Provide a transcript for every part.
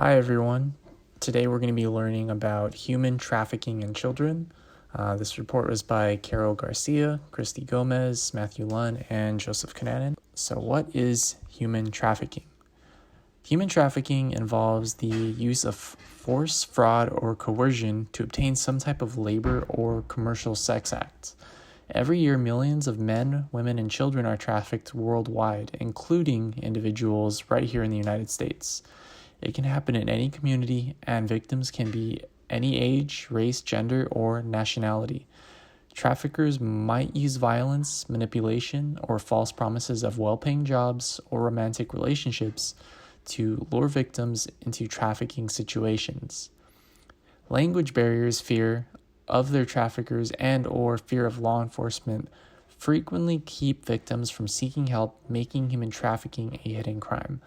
Hi everyone. Today we're going to be learning about human trafficking in children. This report was by Carol Garcia, Christy Gomez, Matthew Lunn, and Joseph Kananen. So what is human trafficking? Human trafficking involves the use of force, fraud, or coercion to obtain some type of labor or commercial sex act. Every year, millions of men, women, and children are trafficked worldwide, including individuals right here in the United States. It can happen in any community, and victims can be any age, race, gender, or nationality. Traffickers might use violence, manipulation, or false promises of well-paying jobs or romantic relationships to lure victims into trafficking situations. Language barriers, fear of their traffickers, and/or fear of law enforcement frequently keep victims from seeking help, making human trafficking a hidden crime.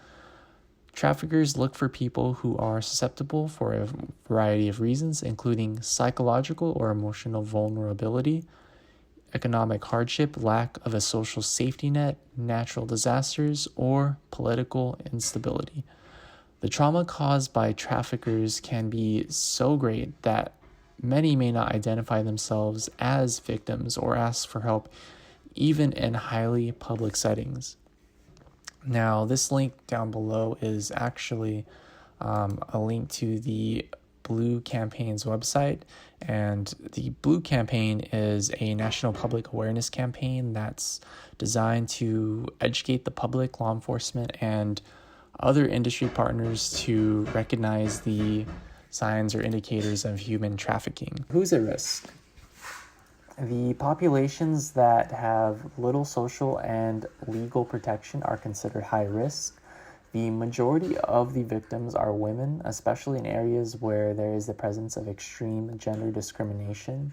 Traffickers look for people who are susceptible for a variety of reasons, including psychological or emotional vulnerability, economic hardship, lack of a social safety net, natural disasters, or political instability. The trauma caused by traffickers can be so great that many may not identify themselves as victims or ask for help, even in highly public settings. Now, this link down below is actually a link to the Blue Campaign's website, and the Blue Campaign is a national public awareness campaign that's designed to educate the public, law enforcement, and other industry partners to recognize the signs or indicators of human trafficking. Who's at risk? The populations that have little social and legal protection are considered high risk. The majority of the victims are women, especially in areas where there is the presence of extreme gender discrimination.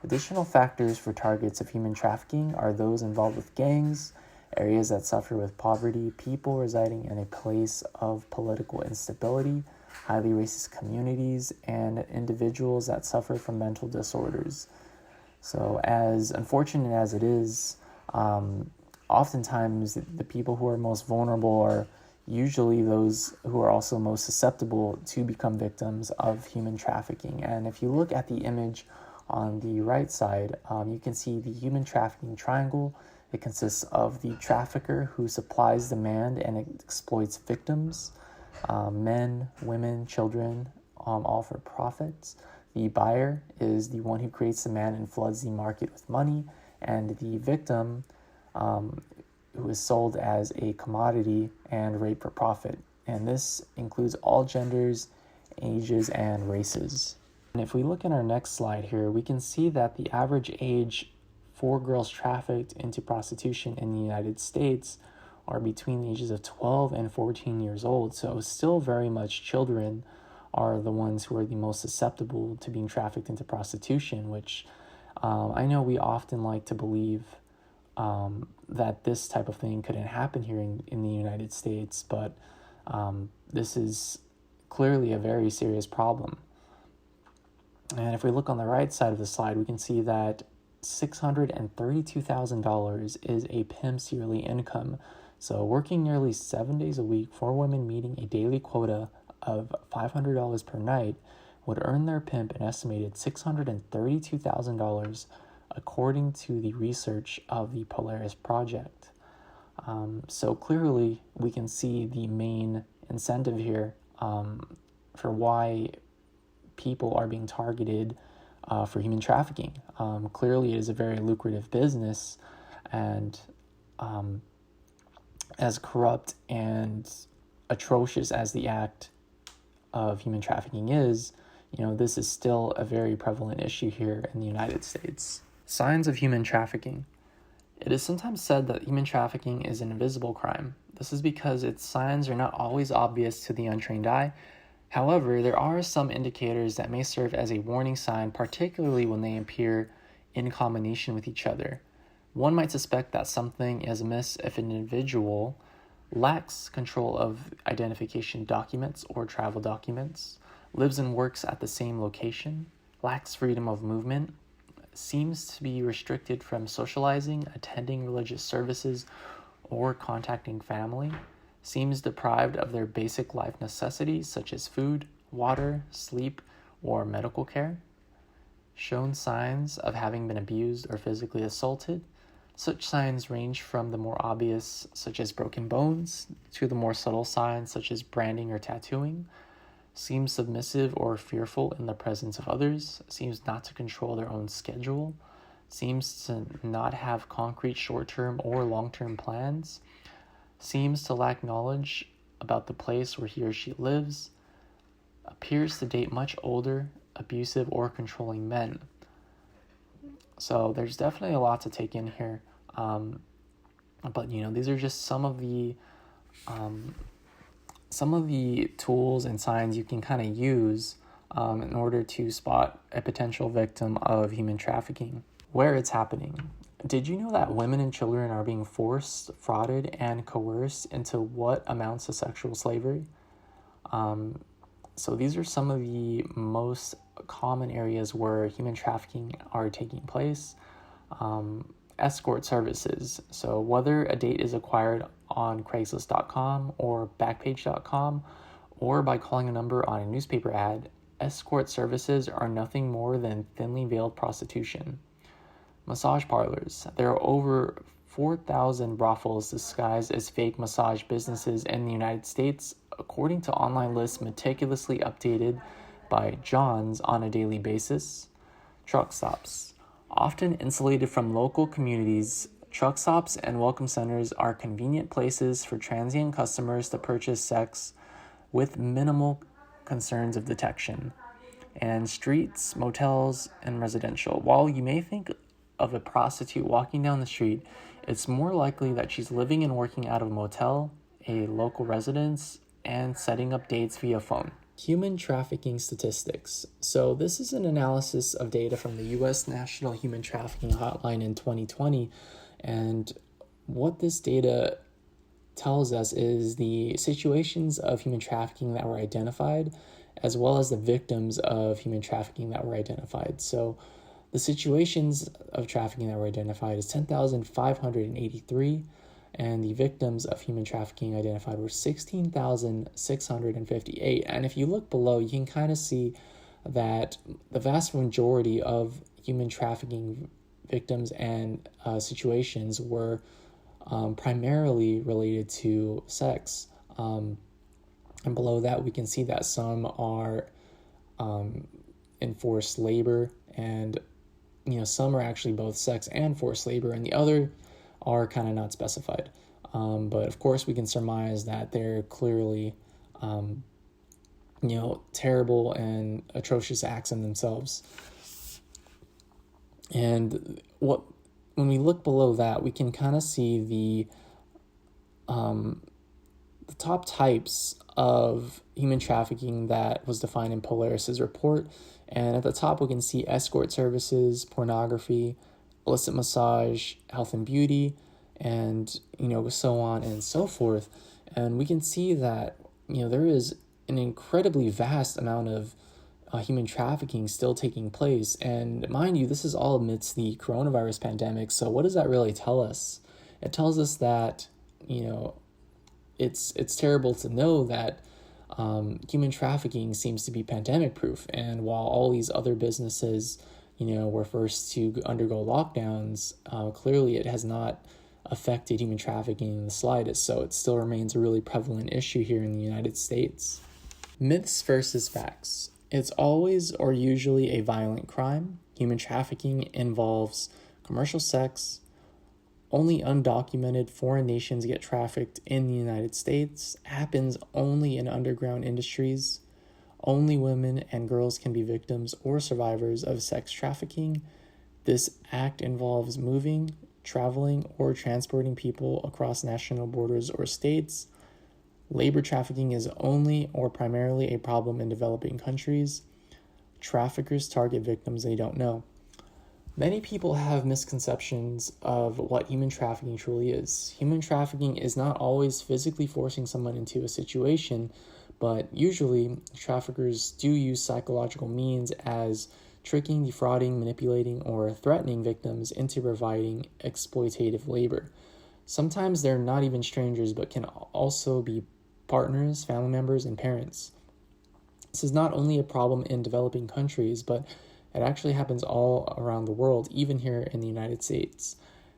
Additional factors for targets of human trafficking are those involved with gangs, areas that suffer with poverty, people residing in a place of political instability, highly racist communities, and individuals that suffer from mental disorders. So as unfortunate as it is, oftentimes the people who are most vulnerable are usually those who are also most susceptible to become victims of human trafficking. And if you look at the image on the right side, you can see the human trafficking triangle. It consists of the trafficker who supplies demand and exploits victims, men, women, children, all for profit. The buyer is the one who creates demand and floods the market with money, and the victim who is sold as a commodity and raped for profit. And this includes all genders, ages, and races. And if we look in our next slide here, we can see that the average age for girls trafficked into prostitution in the United States are between the ages of 12 and 14 years old. So still very much children are the ones who are the most susceptible to being trafficked into prostitution, which I know we often like to believe that this type of thing couldn't happen here in the United States, but this is clearly a very serious problem. And if we look on the right side of the slide, we can see that $632,000 is a pimp's yearly income. So working nearly 7 days a week for women meeting a daily quota of $500 per night would earn their pimp an estimated $632,000 according to the research of the Polaris Project. So clearly we can see the main incentive here for why people are being targeted for human trafficking. Clearly it is a very lucrative business, and as corrupt and atrocious as the act of human trafficking is, this is still a very prevalent issue here in the United States. Signs of human trafficking. It is sometimes said that human trafficking is an invisible crime. This is because its signs are not always obvious to the untrained eye. However, there are some indicators that may serve as a warning sign, particularly when they appear in combination with each other. One might suspect that something is amiss if an individual lacks control of identification documents or travel documents, lives and works at the same location, lacks freedom of movement, seems to be restricted from socializing, attending religious services, or contacting family, seems deprived of their basic life necessities such as food, water, sleep, or medical care, shown signs of having been abused or physically assaulted. Such signs range from the more obvious, such as broken bones, to the more subtle signs, such as branding or tattooing. Seems submissive or fearful in the presence of others, seems not to control their own schedule, seems to not have concrete short-term or long-term plans, seems to lack knowledge about the place where he or she lives, appears to date much older, abusive, or controlling men. So there's definitely a lot to take in here. But these are just some of the tools and signs you can kind of use in order to spot a potential victim of human trafficking. Where it's happening. Did you know that women and children are being forced, frauded, and coerced into what amounts to sexual slavery? So these are some of the most common areas where human trafficking are taking place. Escort services. So whether a date is acquired on Craigslist.com or Backpage.com or by calling a number on a newspaper ad, escort services are nothing more than thinly veiled prostitution. Massage parlors. There are over 4,000 brothels disguised as fake massage businesses in the United States, according to online lists meticulously updated by Johns on a daily basis. Truck stops. Often insulated from local communities, truck stops and welcome centers are convenient places for transient customers to purchase sex with minimal concerns of detection. And streets, motels, and residential. While you may think of a prostitute walking down the street, it's more likely that she's living and working out of a motel, a local residence, and setting up dates via phone. Human trafficking statistics. So this is an analysis of data from the U.S. National Human Trafficking Hotline in 2020. And what this data tells us is the situations of human trafficking that were identified, as well as the victims of human trafficking that were identified. So the situations of trafficking that were identified is 10,583, and the victims of human trafficking identified were 16,658. And if you look below, you can kind of see that the vast majority of human trafficking victims and situations were primarily related to sex. And below that, we can see that some are in forced labor, and some are actually both sex and forced labor, and the other are kind of not specified. But of course, we can surmise that they're clearly, terrible and atrocious acts in themselves. And when we look below that, we can kind of see the top types of human trafficking that was defined in Polaris's report. And at the top, we can see escort services, pornography, illicit massage, health and beauty, and so on and so forth. And we can see that there is an incredibly vast amount of human trafficking still taking place. And mind you, this is all amidst the coronavirus pandemic. So what does that really tell us? It tells us that it's terrible to know that human trafficking seems to be pandemic proof. And while all these other businesses were first to undergo lockdowns, clearly it has not affected human trafficking in the slightest, so it still remains a really prevalent issue here in the United States. Myths versus facts. It's always or usually a violent crime. Human trafficking involves commercial sex. Only undocumented foreign nations get trafficked in the United States. Happens only in underground industries. Only women and girls can be victims or survivors of sex trafficking. This act involves moving, traveling, or transporting people across national borders or states. Labor trafficking is only or primarily a problem in developing countries. Traffickers target victims they don't know. Many people have misconceptions of what human trafficking truly is. Human trafficking is not always physically forcing someone into a situation, but usually traffickers do use psychological means as tricking, defrauding, manipulating, or threatening victims into providing exploitative labor. Sometimes they're not even strangers, but can also be partners, family members, and parents. This is not only a problem in developing countries, but it actually happens all around the world, even here in the United States.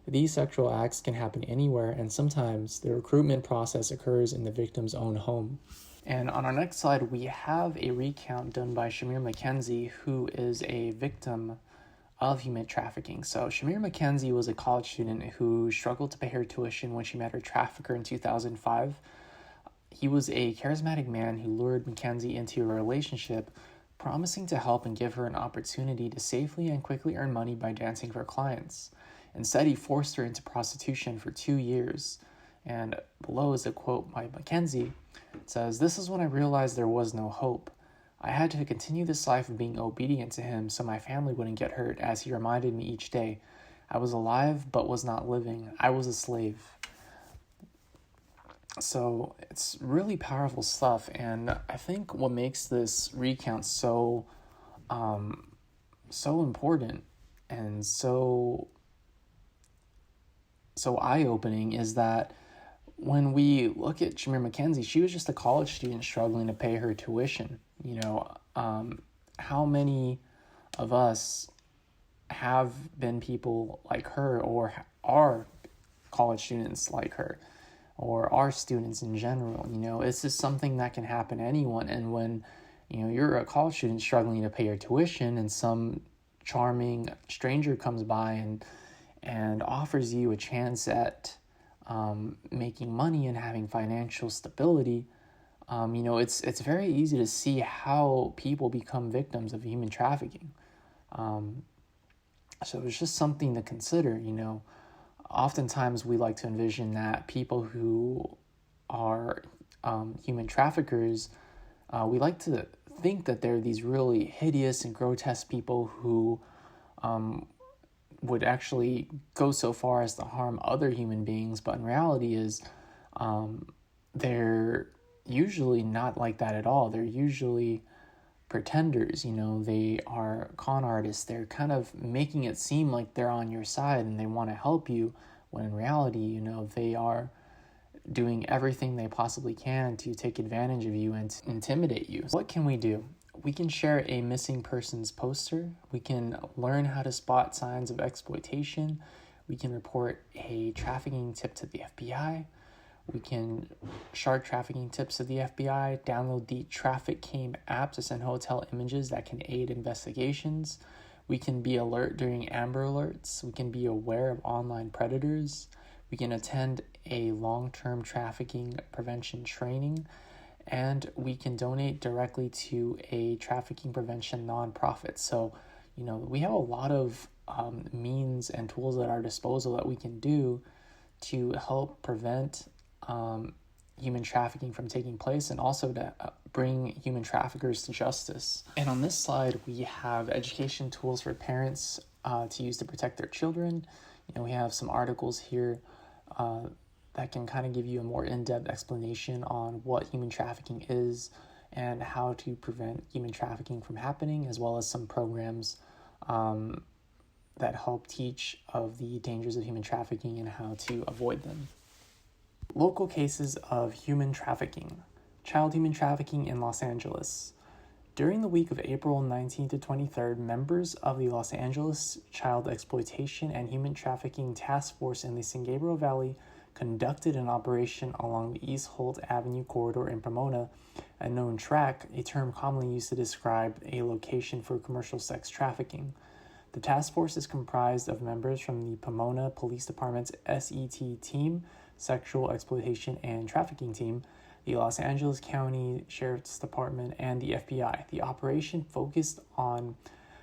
These sexual acts can happen anywhere, and sometimes the recruitment process occurs in the victim's own home. And on our next slide, we have a recount done by Shamir McKenzie, who is a victim of human trafficking. So Shamir McKenzie was a college student who struggled to pay her tuition when she met her trafficker in 2005. He was a charismatic man who lured Mackenzie into a relationship, promising to help and give her an opportunity to safely and quickly earn money by dancing for clients. Instead, he forced her into prostitution for 2 years. And below is a quote by Mackenzie. It says, "This is when I realized there was no hope. I had to continue this life of being obedient to him so my family wouldn't get hurt, as he reminded me each day. I was alive but was not living. I was a slave." So it's really powerful stuff, and I think what makes this recount so important and so eye-opening is that when we look at Shamir McKenzie, she was just a college student struggling to pay her tuition. How many of us have been people like her, or are college students like her, or are students in general? It's just something that can happen to anyone. And when you're a college student struggling to pay your tuition, and some charming stranger comes by and offers you a chance at making money and having financial stability, it's very easy to see how people become victims of human trafficking. So it's just something to consider. Oftentimes we like to envision that people who are human traffickers, we like to think that they're these really hideous and grotesque people who would actually go so far as to harm other human beings, but in reality is they're usually not like that at all. They're usually pretenders. They are con artists. They're kind of making it seem like they're on your side and they want to help you, when in reality, they are doing everything they possibly can to take advantage of you and to intimidate you. What can we do? We can share a missing persons poster. We can learn how to spot signs of exploitation. We can report a trafficking tip to the FBI. We can share trafficking tips to the FBI, download the Trafficking app to send hotel images that can aid investigations. We can be alert during Amber Alerts. We can be aware of online predators. We can attend a long-term trafficking prevention training. And we can donate directly to a trafficking prevention nonprofit. So, we have a lot of means and tools at our disposal that we can do to help prevent human trafficking from taking place, and also to bring human traffickers to justice. And on this slide, we have education tools for parents to use to protect their children. We have some articles here that can kind of give you a more in-depth explanation on what human trafficking is and how to prevent human trafficking from happening, as well as some programs that help teach of the dangers of human trafficking and how to avoid them. Local cases of human trafficking. Child human trafficking in Los Angeles. During the week of April 19th to 23rd, members of the Los Angeles Child Exploitation and Human Trafficking Task Force in the San Gabriel Valley conducted an operation along the East Holt Avenue corridor in Pomona, a known track, a term commonly used to describe a location for commercial sex trafficking. The task force is comprised of members from the Pomona Police Department's SET team, Sexual Exploitation and Trafficking team, the Los Angeles County Sheriff's Department, and the FBI. The operation focused on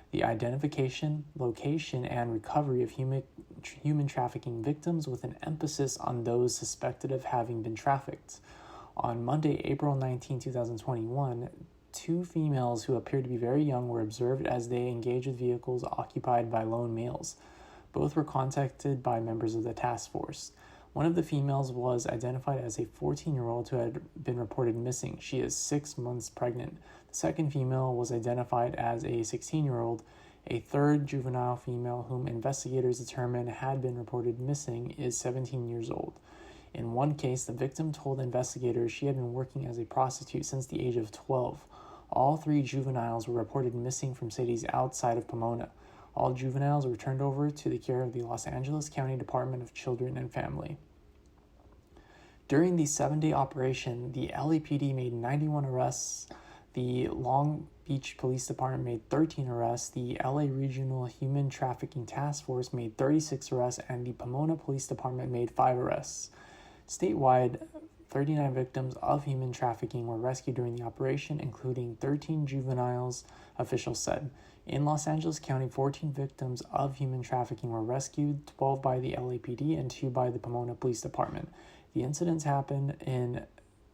the identification, location, and recovery of human trafficking victims, with an emphasis on those suspected of having been trafficked. On Monday, April 19, 2021, 2 females who appeared to be very young were observed as they engaged with vehicles occupied by lone males. Both were contacted by members of the task force. One of the females was identified as a 14-year-old who had been reported missing. She is 6 months pregnant. The second female was identified as a 16-year-old A third juvenile female whom investigators determined had been reported missing is 17 years old. In one case, the victim told investigators she had been working as a prostitute since the age of 12. All 3 juveniles were reported missing from cities outside of Pomona. All juveniles were turned over to the care of the Los Angeles County Department of Children and Family. During the 7-day operation, the LAPD made 91 arrests, the Long Beach Police Department made 13 arrests, the LA Regional Human Trafficking Task Force made 36 arrests, and the Pomona Police Department made 5 arrests. Statewide, 39 victims of human trafficking were rescued during the operation, including 13 juveniles, officials said. In Los Angeles County, 14 victims of human trafficking were rescued, 12 by the LAPD and 2 by the Pomona Police Department. The incidents happened in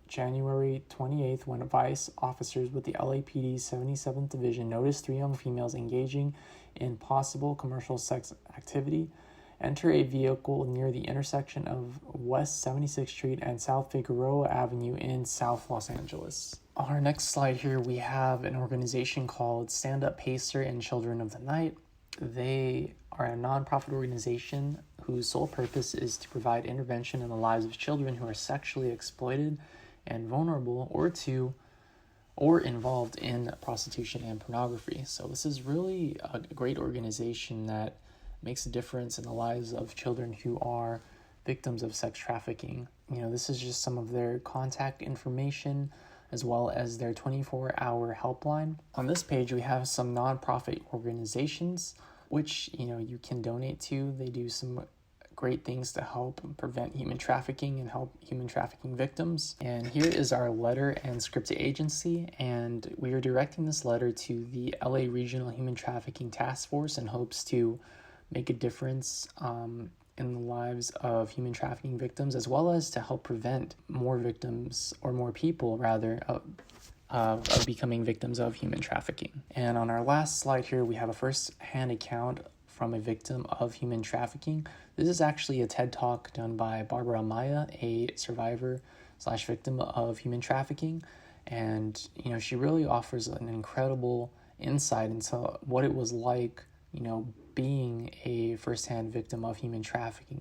January 28th when vice officers with the LAPD's 77th Division noticed 3 young females engaging in possible commercial sex activity enter a vehicle near the intersection of West 76th Street and South Figueroa Avenue in South Los Angeles. On our next slide here, we have an organization called Stand Up Pacer and Children of the Night. They are a nonprofit organization whose sole purpose is to provide intervention in the lives of children who are sexually exploited and vulnerable or involved in prostitution and pornography. So this is really a great organization that makes a difference in the lives of children who are victims of sex trafficking. This is just some of their contact information as well as their 24-hour helpline. On this page, we have some nonprofit organizations which you can donate to. They do some great things to help prevent human trafficking and help human trafficking victims. And here is our letter and script to agency, and we are directing this letter to the LA Regional Human Trafficking Task Force in hopes to make a difference in the lives of human trafficking victims, as well as to help prevent more victims, or more people rather, of becoming victims of human trafficking. And on our last slide here, we have a first-hand account from a victim of human trafficking. This is actually a TED Talk done by Barbara Amaya, a survivor/victim of human trafficking. And, she really offers an incredible insight into what it was like, being a first-hand victim of human trafficking.